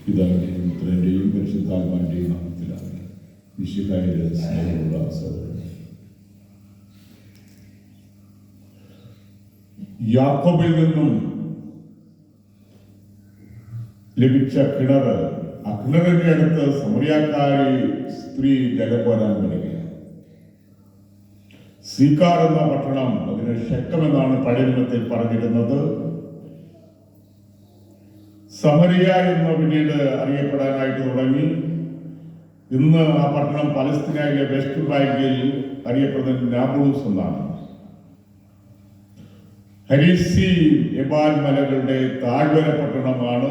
പിതാവിൻ്റെയും പുത്രൻ്റെയും പരിശുദ്ധാത്മാവിൻ്റെയും നാമത്തിലാണ് വിശുദ്ധായുടെ സ്നേഹമുള്ള സഹോദരൻ. യാക്കോബിൽ നിന്നും ലഭിച്ച കിണർ, ആ കിണറിന്റെ അടുത്ത് സമറിയാക്കാരി സ്ത്രീ ജലം കോരാൻ വരികയാണ്. സീക്കാർ എന്ന പട്ടണം, അതിന് ശക്തം എന്നാണ് പഴയ നിയമത്തിൽ പറഞ്ഞിരുന്നത്. സമരിയ എന്ന് പിന്നീട് അറിയപ്പെടാനായിട്ട് തുടങ്ങി. ഇന്ന് ആ പട്ടണം പലസ്തീനയിലെ വെസ്റ്റ് ബാങ്കിൽ അറിയപ്പെടുന്നത് നാബൂസ് എന്നാണ്. ഹരീസി എബാൽ മലകളുടെ താഴ്വര പട്ടണമാണ്.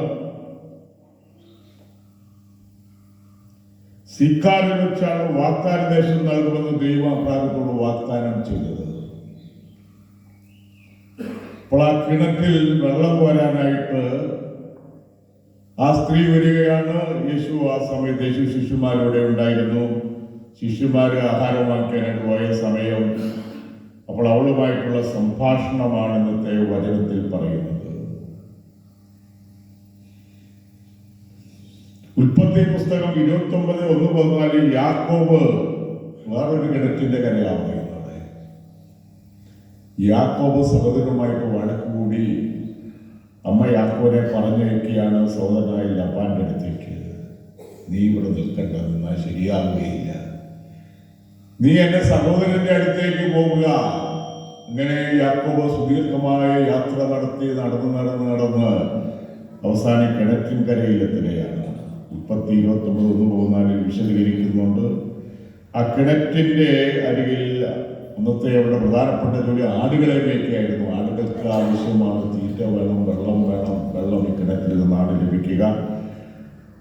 സീക്കാറിൽ വെച്ചാണ് വാഗ്ദാന ദേശം നൽകുമെന്ന് ദൈവം അബ്രാഹത്തോട് വാഗ്ദാനം ചെയ്തത്. അപ്പോൾ ആ കിണറ്റിൽ വെള്ളം കോരാനായിട്ട് ആ സ്ത്രീ വരികയാണ്. യേശു ആ സമയത്ത് യേശു ശിശുമാരോടെ ഉണ്ടായിരുന്നു. ശിശുമാര് ആഹാരം വാങ്ങിക്കാനായിട്ട് പോയ സമയം. അപ്പോൾ അവളുമായിട്ടുള്ള സംഭാഷണമാണ് ഇന്നത്തെ വചനത്തിൽ പറയുന്നത്. ഉൽപ്പത്തി പുസ്തകം 29:1-14 യാക്കോബ് വേറൊരു കിണറ്റിന്റെ കരയാണ് പറയുന്നത്. യാക്കോബ് സഹോദരനുമായിട്ട് വഴക്കുകൂടി അമ്മ യാക്കോബിനെ പറഞ്ഞയക്കുകയാണ് സഹോദരനായ ലബാന്റെ അടുത്തേക്ക്. നീ ഇവിടെ നിൽക്കേണ്ടതെന്നാൽ ശരിയാവുകയില്ല, നീ എന്റെ സഹോദരന്റെ അടുത്തേക്ക് പോവുക. അങ്ങനെ യാക്കോബ് സുദീർഘമായ യാത്ര നടന്ന് അവസാനം കിണറ്റിൻ കരയിലെത്തുകയാണ്. 29:1-14 വിശദീകരിക്കുന്നുണ്ട്. ആ കിണറ്റിന്റെ അരികിൽ അന്നത്തെ അവിടെ പ്രധാനപ്പെട്ട ജോലി ആടുകളെ മേയ്ക്കുകയായിരുന്നു. ആടുകൾക്ക് ആവശ്യമാണ് തീറ്റ വേണം, വെള്ളം ഈ കിണറ്റിൽ നിന്നാണ് ലഭിക്കുക.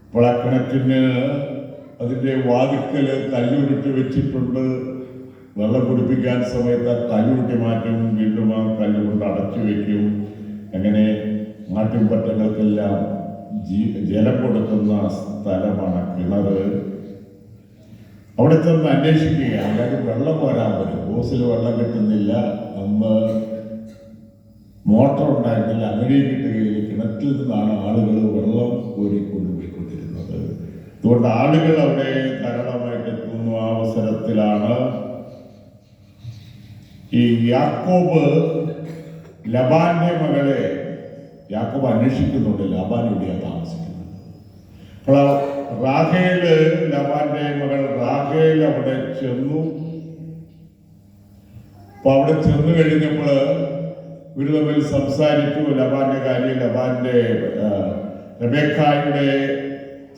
അപ്പോൾ ആ കിണറ്റിന് അതിൻ്റെ വാതിക്കല് കല്ലുരുട്ടി വെച്ചിട്ടുണ്ട്. വെള്ളം കുടിപ്പിക്കാൻ സമയത്ത് ആ കല്ലുരുട്ടി മാറ്റും, വീണ്ടും ആ കല്ലുകൊണ്ട് അടച്ചു വെക്കും. അങ്ങനെ നാട്ടിൻപറ്റങ്ങൾക്കെല്ലാം ജലം കൊടുക്കുന്ന സ്ഥലമാണ് കിണർ. അവിടെ ചെന്ന് അന്വേഷിക്കുക, അതായത് വെള്ളം കോരാൻ വരും. ഓസിൽ വെള്ളം കിട്ടുന്നില്ല, അന്ന് മോട്ടർ ഉണ്ടായിരുന്നില്ല, അങ്ങനെ കിട്ടുകയില്ല. കിണറ്റിൽ നിന്നാണ് ആളുകൾ വെള്ളം കോരിക്കൊണ്ടുപോയിക്കൊണ്ടിരുന്നത്. അതുകൊണ്ട് ആളുകൾ അവിടെ ധാരാളമായിട്ട് എത്തുന്ന അവസരത്തിലാണ് ഈ യാക്കോബ് ലബാന്റെ മകളെ യാക്കോബ് അന്വേഷിക്കുന്നുണ്ട്. ലബാൻ എവിടെയാണ് താമസിക്കുന്നത്. അപ്പോൾ റാഹേല്, ലബാന്റെ മകൾ റാഹേൽ അവിടെ ചെന്നു. അപ്പൊ അവിടെ ചെന്ന് കഴിഞ്ഞപ്പോൾ ഇവർ തമ്മിൽ സംസാരിച്ചു. ലബാന്റെ കാര്യം, ലബാന്റെ റബേക്കായുടെ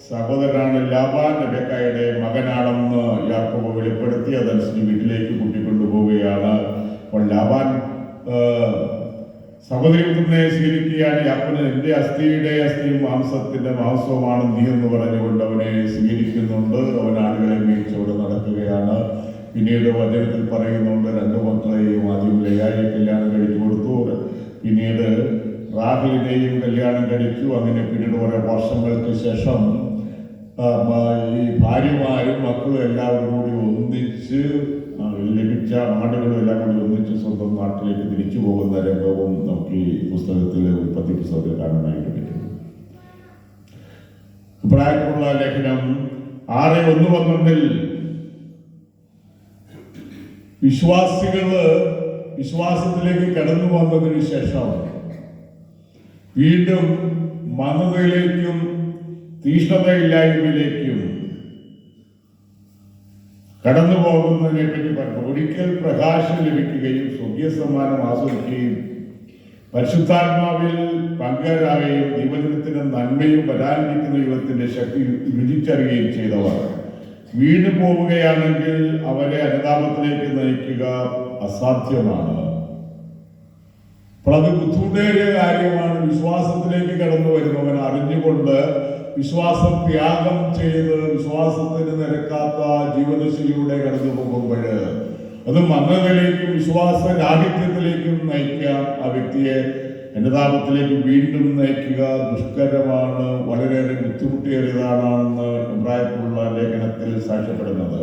സഹോദരനാണ് ലാബാൻ, റബേക്കായുടെ മകനാണെന്ന് യാക്കോബ് വെളിപ്പെടുത്തി. അതനുസരിച്ച് വീട്ടിലേക്ക് കൂട്ടിക്കൊണ്ടുപോവുകയാണ്. അപ്പോൾ ലാബാൻ സഹോദരിപുത്രനെ സ്വീകരിക്കുകയാണ്. യാക്കോബിന് എന്റെ അസ്ഥിയും മാംസത്തിന്റെ മാംസവുമാണ് നീ എന്ന് പറഞ്ഞുകൊണ്ട് അവനെ സ്വീകരിക്കുന്നുണ്ട്. അവൻ ആളുകളെ മേയിച്ചവിടെ നടക്കുകയാണ്. പിന്നീട് വചനത്തിൽ പറയുന്നുണ്ട്, 2 മക്കളെയും ആദ്യം ലേയായെ കല്യാണം കഴിച്ചു കൊടുത്തു, പിന്നീട് റാഹേലിനെയും കല്യാണം കഴിച്ചു. അങ്ങനെ പിന്നീട് കുറെ വർഷങ്ങൾക്ക് ശേഷം ഈ ഭാര്യമാരും മക്കളും എല്ലാവരും കൂടി ഒന്നിച്ച് ലഭിച്ച ആടുകളും എല്ലാം കൂടി ഒന്നിച്ച് സ്വന്തം നാട്ടിലേക്ക് തിരിച്ചു പോകുന്ന രംഗവും നമുക്ക് ഈ പുസ്തകത്തിൽ, ഉൽപ്പത്തി പുസ്തകത്തിൽ കാണാനായിട്ട് പറ്റും. ഇബ്രായർക്കുള്ള ലേഖനം 6:1-12 വിശ്വാസത്തിലേക്ക് കടന്നു വന്നതിന് ശേഷം വീണ്ടും മന്ദതയിലേക്കും തീഷ്ണതയില്ലായ്മയിലേക്കും കടന്നു പോകുന്നതിനെ പറ്റി പറഞ്ഞു. ഒരിക്കൽ പ്രകാശം ലഭിക്കുകയും സ്വർഗീയ സമ്മാനം ആസ്വദിക്കുകയും പരിശുദ്ധാത്മാവിൽ പങ്കാരാകുകയും ദൈവജനത്തിന് നന്മയും വരാനിരിക്കുന്ന ദൈവത്തിന്റെ ശക്തി രുചിച്ചറിയുകയും ചെയ്തവർ വീണു പോവുകയാണെങ്കിൽ അവരെ അനുതാപത്തിലേക്ക് നയിക്കുക അസാധ്യമാണ്. അപ്പോൾ അത് ബുദ്ധിമുട്ടേറിയ കാര്യമാണ്. വിശ്വാസത്തിലേക്ക് കടന്നു വരുന്നവൻ അറിഞ്ഞുകൊണ്ട് വിശ്വാസം ത്യാഗം ചെയ്ത് വിശ്വാസത്തിന് നിരക്കാത്ത ജീവിതശൈലിയിലൂടെ കടന്നു പോകുമ്പോൾ അത് മന്ദതയിലേക്കും വിശ്വാസ രാഹിത്യത്തിലേക്കും നയിക്കാം. ആ വ്യക്തിയെ അനുതാപത്തിലേക്ക് വീണ്ടും നയിക്കുക ദുഷ്കരമാണ്, വളരെയേറെ ബുദ്ധിമുട്ടേറിയതാണെന്ന് ഇബ്രായർക്കുള്ള ലേഖനത്തിൽ സാക്ഷ്യപ്പെടുന്നത്.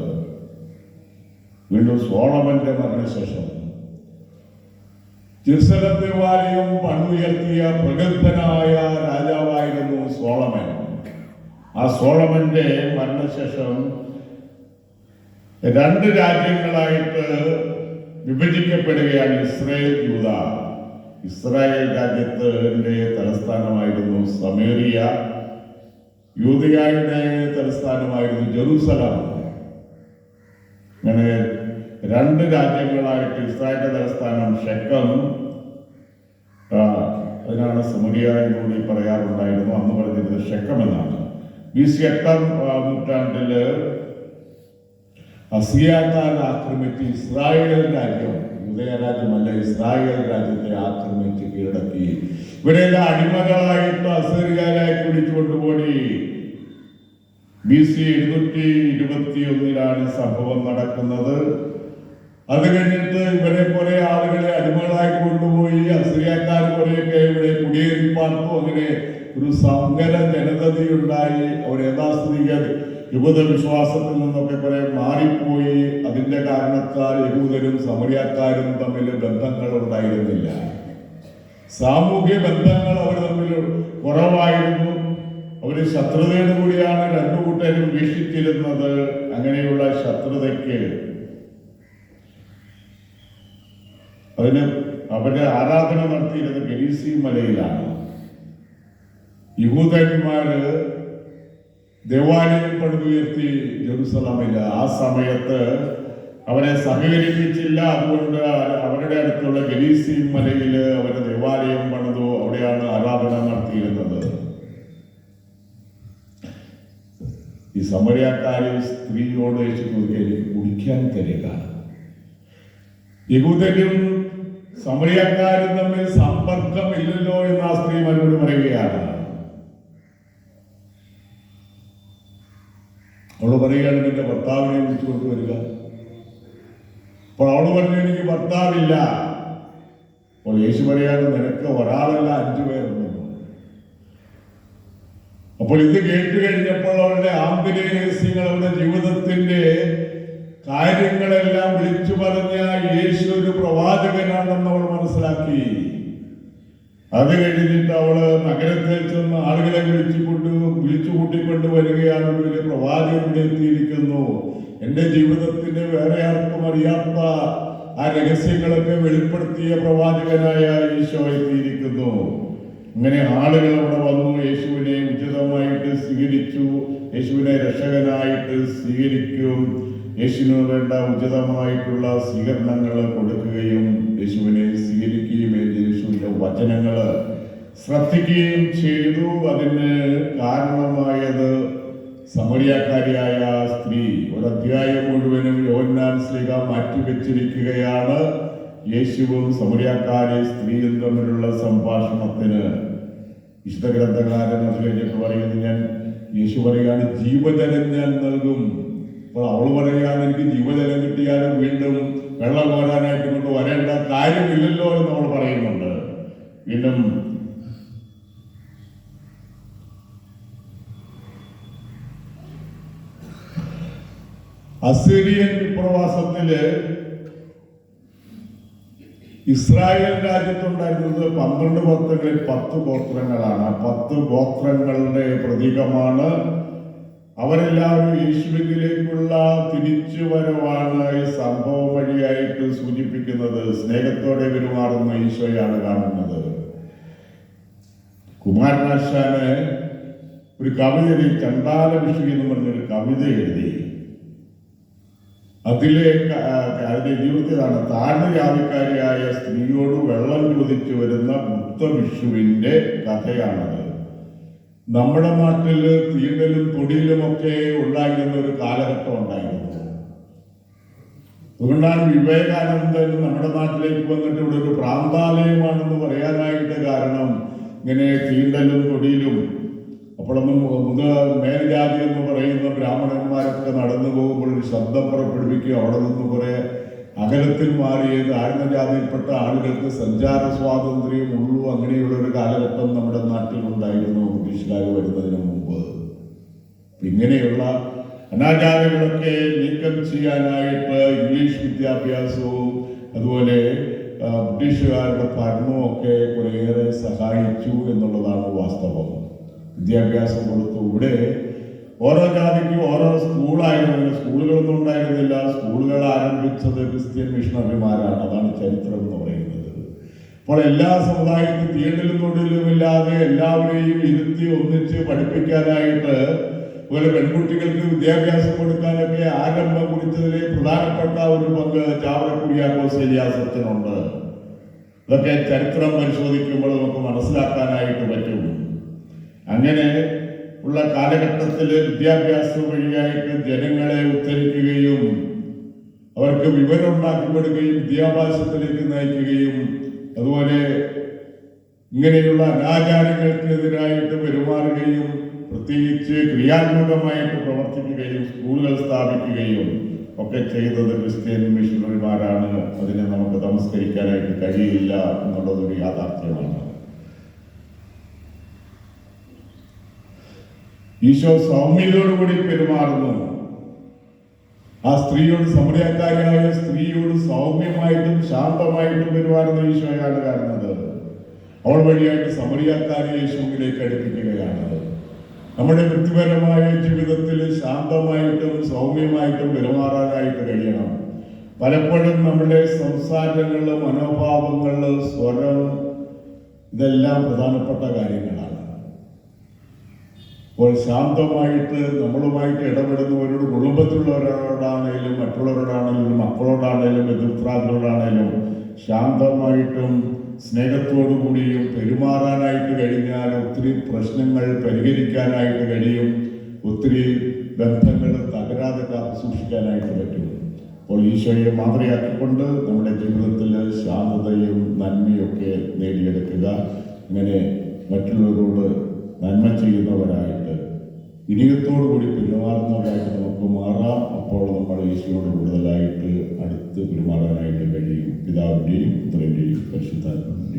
വീണ്ടും സോളമന്റെ മരണശേഷം ജെറുസലേം ദേവാലയം പണ്ടുയർത്തിയ പ്രഗത്ഭനായ രാജാവായിരുന്നു സോളമൻ. ആ സോളമന്റെ മരണശേഷം 2 രാജ്യങ്ങളായിട്ട് വിഭജിക്കപ്പെടുകയാണ് ഇസ്രായേൽ യൂദ. ഇസ്രായേൽ രാജ്യത്തിന്റെ തലസ്ഥാനമായിരുന്നു സമേറിയ, യൂദയായുടെ തലസ്ഥാനമായിരുന്നു ജെറൂസലം. അങ്ങനെ 2 രാജ്യങ്ങളായിട്ട് ഇസ്രായേലിന്റെ തലസ്ഥാനം ഷെക്കം, അതിനാണ് സമരിയ എന്നുകൂടി പറയാറുണ്ടായിരുന്നു. അന്ന് പറഞ്ഞിരുന്നത് ഷെക്കം എന്നാണ്. BC 8-ാം നൂറ്റാണ്ടില് അസിയാക്കാർ ആക്രമിച്ച് ഇസ്രായേൽ രാജ്യം, യൂദയ രാജ്യമല്ല, ഇസ്രായേൽ രാജ്യത്തെ ആക്രമിച്ച് കീഴടക്കി. ഇവരെല്ലാം അടിമകളായിട്ട് അസീറിയയിലേക്ക് പിടിച്ചു കൊണ്ടുപോയി. BC 721 സംഭവം നടക്കുന്നത്. അത് കഴിഞ്ഞിട്ട് ഇവരെ കുറെ ആളുകളെ അടിമകളായി കൊണ്ടുപോയി. അസീറിയക്കാർ കുറെയൊക്കെ ഇവിടെ കുടിയേറി പാർത്തു. അങ്ങനെ ഒരു സങ്കര ജനതയുണ്ടായി. അവർ യഥാസ്ഥിതിക യഹൂദ വിശ്വാസത്തിൽ നിന്നൊക്കെ കുറെ മാറിപ്പോയി. അതിന്റെ കാരണത്താൽ യഹൂദരും സമരിയക്കാരും തമ്മിൽ ബന്ധങ്ങൾ ഉണ്ടായിരുന്നില്ല. സാമൂഹ്യ ബന്ധങ്ങൾ അവർ തമ്മിൽ കുറവായിരുന്നു. അവര് ശത്രുതയോടു കൂടിയാണ് 2 കൂട്ടരും വീക്ഷിച്ചിരുന്നത്. അങ്ങനെയുള്ള ശത്രുതയ്ക്ക് അവരുടെ ആരാധന നടത്തിയിരുന്നത് ഗെരിസീം മലയിലാണ്. യഹൂദന്മാര് ദേവാലയം പണിതുയർത്തി ജെറുസലമില്. ആ സമയത്ത് അവരെ സഹകരിപ്പിച്ചില്ല. അതുകൊണ്ട് അവരുടെ അടുത്തുള്ള ഗെരിസീം മലയില് അവര് ദേവാലയം പണിതു. അവിടെയാണ് ആരാധന നടത്തിയിരുന്നത്. ഈ സമരിയക്കാരിൽ സ്ത്രീയോട് എനിക്ക് കുടിക്കാൻ തരിക. യഹൂദരും സമരിയക്കാരും തമ്മിൽ സമ്പർക്കമില്ലല്ലോ എന്ന് ആ സ്ത്രീ മറുപടി പറയുകയാണ്. അവള് പറയുകയാണ്, എന്റെ ഭർത്താവിനെ വിളിച്ചു കൊണ്ടുവരിക. അപ്പോൾ അവള് പറഞ്ഞു, എനിക്ക് ഭർത്താവില്ല. അപ്പോൾ യേശു പറയാണ്, നിനക്ക് ഒരാളല്ല 5 പേരുണ്ട്. അപ്പോൾ ഇത് കേട്ട് കഴിഞ്ഞപ്പോൾ അവരുടെ ആന്തരിക രഹസ്യങ്ങൾ, അവരുടെ ജീവിതത്തിന്റെ കാര്യങ്ങളെല്ലാം വിളിച്ചു പറഞ്ഞ യേശു ഒരു പ്രവാചകനാണെന്ന് അവൾ മനസ്സിലാക്കി. അത് കഴിഞ്ഞിട്ട് അവള് നഗരത്തിൽ ചെന്ന് ആളുകളെ വിളിച്ചു കൂട്ടിക്കൊണ്ട് വരികയാണ്. ഒരു പ്രവാചകൻ ഇവിടെ എത്തിയിരിക്കുന്നു. എന്റെ ജീവിതത്തിന്റെ വേറെ ആർക്കും അറിയാത്ത ആ രഹസ്യങ്ങളൊക്കെ വെളിപ്പെടുത്തിയ പ്രവാചകനായ ഈശോ എത്തിയിരിക്കുന്നു. അങ്ങനെ ആളുകൾ അവിടെ വന്നു. യേശുവിനെ ഉചിതമായിട്ട് സ്വീകരിച്ചു. യേശുവിനെ രക്ഷകനായിട്ട് സ്വീകരിക്കും. യേശുവിന് വേണ്ട ഉചിതമായിട്ടുള്ള സ്വീകരണങ്ങൾ കൊടുക്കുകയും യേശുവിനെ സ്വീകരിക്കുകയും യേശുവിന്റെ വചനങ്ങൾ ശ്രദ്ധിക്കുകയും ചെയ്തു. അതിന് കാരണമായത് സമരിയക്കാരിയായ സ്ത്രീ. ഒരു അധ്യായം മുഴുവനും യോഹന്നാൻ ശ്ലീഹ മാറ്റിവെച്ചിരിക്കുകയാണ് യേശുവും സമരിയക്കാരി സ്ത്രീയും തമ്മിലുള്ള സംഭാഷണത്തിന്. വിശുദ്ധ ഗ്രന്ഥകാരൻ അത് കഴിഞ്ഞിട്ട് പറയുന്നു, യേശു പറയുകയാണ്, ജീവജലം ഞാൻ നൽകും. അപ്പോൾ അവള് പറയുകയാണ്, എനിക്ക് ജീവജലം കിട്ടിയാലും വീണ്ടും വെള്ളം കോരാനായിട്ട് കൊണ്ട് വരേണ്ട കാര്യമില്ലല്ലോ എന്ന് അവൾ പറയുന്നുണ്ട്. വീണ്ടും അസീറിയൻ വിപ്രവാസത്തില് ഇസ്രായേൽ രാജ്യത്തുണ്ടായിരുന്നത് 12 ഗോത്രങ്ങളിൽ 10 ഗോത്രങ്ങളാണ്. 10 ഗോത്രങ്ങളുടെ പ്രതീകമാണ്. അവരെല്ലാവരും യേശുവിലേക്കുള്ള തിരിച്ചുവരവാണ് ഈ സംഭവം വഴിയായിട്ട് സൂചിപ്പിക്കുന്നത്. സ്നേഹത്തോടെ പെരുമാറുന്ന ഈശോയാണ് കാണുന്നത്. കുമാരനാശാന് ഒരു കവിത, ചണ്ടാല വിഷു എന്ന് പറഞ്ഞൊരു കവിത എഴുതി. അതിന്റെ ജീവിതത്തിലാണ് താഴ്ന്ന ജാതിക്കാരിയായ സ്ത്രീയോട് വെള്ളം ചോദിച്ചു വരുന്ന ബുദ്ധവിഷുവിന്റെ കഥയാണത്. നമ്മുടെ നാട്ടിൽ തീണ്ടലും തൊടിയിലുമൊക്കെ ഉണ്ടായിരുന്ന ഒരു കാലഘട്ടം ഉണ്ടായിരുന്നു. അതുകൊണ്ടാണ് വിവേകാനന്ദൻ നമ്മുടെ നാട്ടിലേക്ക് വന്നിട്ട് ഇവിടെ ഒരു പ്രാന്താലയമാണെന്ന് പറയാനായിട്ട് കാരണം. ഇങ്ങനെ തീണ്ടലും തൊടിയിലും അപ്പോഴൊന്നും മേൽജാതി എന്ന് പറയുന്ന ബ്രാഹ്മണന്മാരൊക്കെ നടന്നു പോകുമ്പോൾ ഒരു ശബ്ദം പുറപ്പെടുവിക്കുക. അവിടെ നിന്ന് കുറെ അകലത്തിൽ മാറിയ താഴ്ന്ന ജാതിയിൽപ്പെട്ട ആളുകൾക്ക് സഞ്ചാര സ്വാതന്ത്ര്യം ഉള്ളൂ. അങ്ങനെയുള്ള ഒരു കാലഘട്ടം നമ്മുടെ നാട്ടിൽ ഉണ്ടായിരുന്നു ബ്രിട്ടീഷുകാർ വരുന്നതിന് മുമ്പ്. ഇങ്ങനെയുള്ള അനാചാരങ്ങളൊക്കെ നീക്കം ചെയ്യാനായിട്ട് ഇംഗ്ലീഷ് വിദ്യാഭ്യാസവും അതുപോലെ ബ്രിട്ടീഷുകാരുടെ ഭരണവും ഒക്കെ കുറേയേറെ സഹായിച്ചു എന്നുള്ളതാണ് വാസ്തവം. വിദ്യാഭ്യാസം കൊടുത്തു. ഇവിടെ ഓരോ ജാതിക്കും ഓരോ സ്കൂളായിരുന്നു. സ്കൂളുകളൊന്നും ഉണ്ടായിരുന്നില്ല. സ്കൂളുകൾ ആരംഭിച്ചത് ക്രിസ്ത്യൻ മിഷണറിമാരാണ്. അതാണ് ചരിത്രം എന്ന് പറയുന്നത്. അപ്പോൾ എല്ലാ സമുദായത്തിലും തീണ്ടലും തൊഴിലുമില്ലാതെ എല്ലാവരെയും ഇരുത്തി ഒന്നിച്ച് പഠിപ്പിക്കാനായിട്ട്, അതുപോലെ പെൺകുട്ടികൾക്ക് വിദ്യാഭ്യാസം കൊടുക്കാനൊക്കെ ആരംഭം കുറിച്ചതിലെ പ്രധാനപ്പെട്ട ഒരു പങ്ക് ചാവറ കുര്യാക്കോസ് ഏലിയാസച്ചനുണ്ട്. ഇതൊക്കെ ചരിത്രം പരിശോധിക്കുമ്പോൾ നമുക്ക് മനസ്സിലാക്കാനായിട്ട് പറ്റും. അങ്ങനെ ഉള്ള കാലഘട്ടത്തിൽ വിദ്യാഭ്യാസം വഴിയായിട്ട് ജനങ്ങളെ ഉദ്ധരിക്കുകയും അവർക്ക് വിവരം ഉണ്ടാക്കപ്പെടുകയും വിദ്യാഭ്യാസത്തിലേക്ക് നയിക്കുകയും അതുപോലെ ഇങ്ങനെയുള്ള അനാചാരങ്ങൾക്കെതിരായിട്ട് പെരുമാറുകയും പ്രത്യേകിച്ച് ക്രിയാത്മകമായിട്ട് പ്രവർത്തിക്കുകയും സ്കൂളുകൾ സ്ഥാപിക്കുകയും ഒക്കെ ചെയ്തത് ക്രിസ്ത്യൻ മിഷണറിമാരാണ്. അതിനെ നമുക്ക് തമസ്കരിക്കാനായിട്ട് കഴിയില്ല എന്നുള്ളതൊരു യാഥാർത്ഥ്യമാണ്. ഈശോ സൗമ്യതയോടുകൂടി പെരുമാറുന്നു. ആ സ്ത്രീയോട്, സമറിയാക്കാരിയായ സ്ത്രീയോട് സൗമ്യമായിട്ടും ശാന്തമായിട്ടും പെരുമാറുന്ന ഈശോയാണ് കാണുന്നത്. അവൾ വഴിയായിട്ട് സമറിയാക്കാരി യേശുവിലേക്ക് അടുപ്പിക്കുകയാണ്. നമ്മുടെ വ്യക്തിപരമായ ജീവിതത്തിൽ ശാന്തമായിട്ടും സൗമ്യമായിട്ടും പെരുമാറാനായിട്ട് കഴിയണം. പലപ്പോഴും നമ്മുടെ സംസാരങ്ങള്, മനോഭാവങ്ങള്, സ്വരം, ഇതെല്ലാം പ്രധാനപ്പെട്ട കാര്യങ്ങളാണ്. അപ്പോൾ ശാന്തമായിട്ട് നമ്മളുമായിട്ട് ഇടപെടുന്നവരോട്, കുടുംബത്തിലുള്ളവരോടാണേലും മറ്റുള്ളവരോടാണേലും മക്കളോടാണേലും എതിർപ്പാതിരോടാണേലും ശാന്തമായിട്ടും സ്നേഹത്തോടു കൂടിയും പെരുമാറാനായിട്ട് കഴിഞ്ഞാൽ ഒത്തിരി പ്രശ്നങ്ങൾ പരിഹരിക്കാനായിട്ട് കഴിയും. ഒത്തിരി ബന്ധങ്ങൾ തകരാതെ കാത്തു സൂക്ഷിക്കാനായിട്ട് പറ്റും. അപ്പോൾ ഈശോയെ മാതൃകയാക്കിക്കൊണ്ട് നമ്മുടെ ജീവിതത്തിൽ ശാന്തതയും നന്മയൊക്കെ നേടിയെടുക്കുക. ഇങ്ങനെ മറ്റുള്ളവരോട് നന്മ ചെയ്യുന്നവരായിട്ട്, വിനയത്തോടു കൂടി പെരുമാറുന്നവരായിട്ട് നമുക്ക് മാറാം. അപ്പോൾ നമ്മൾ ഈശോയോട് കൂടുതലായിട്ട് അടുത്ത് പെരുമാറാനായിട്ട് കഴിയും. പിതാവിൻ്റെയും പുത്രൻ്റെയും പരിശുദ്ധാത്മാവിൻ്റെയും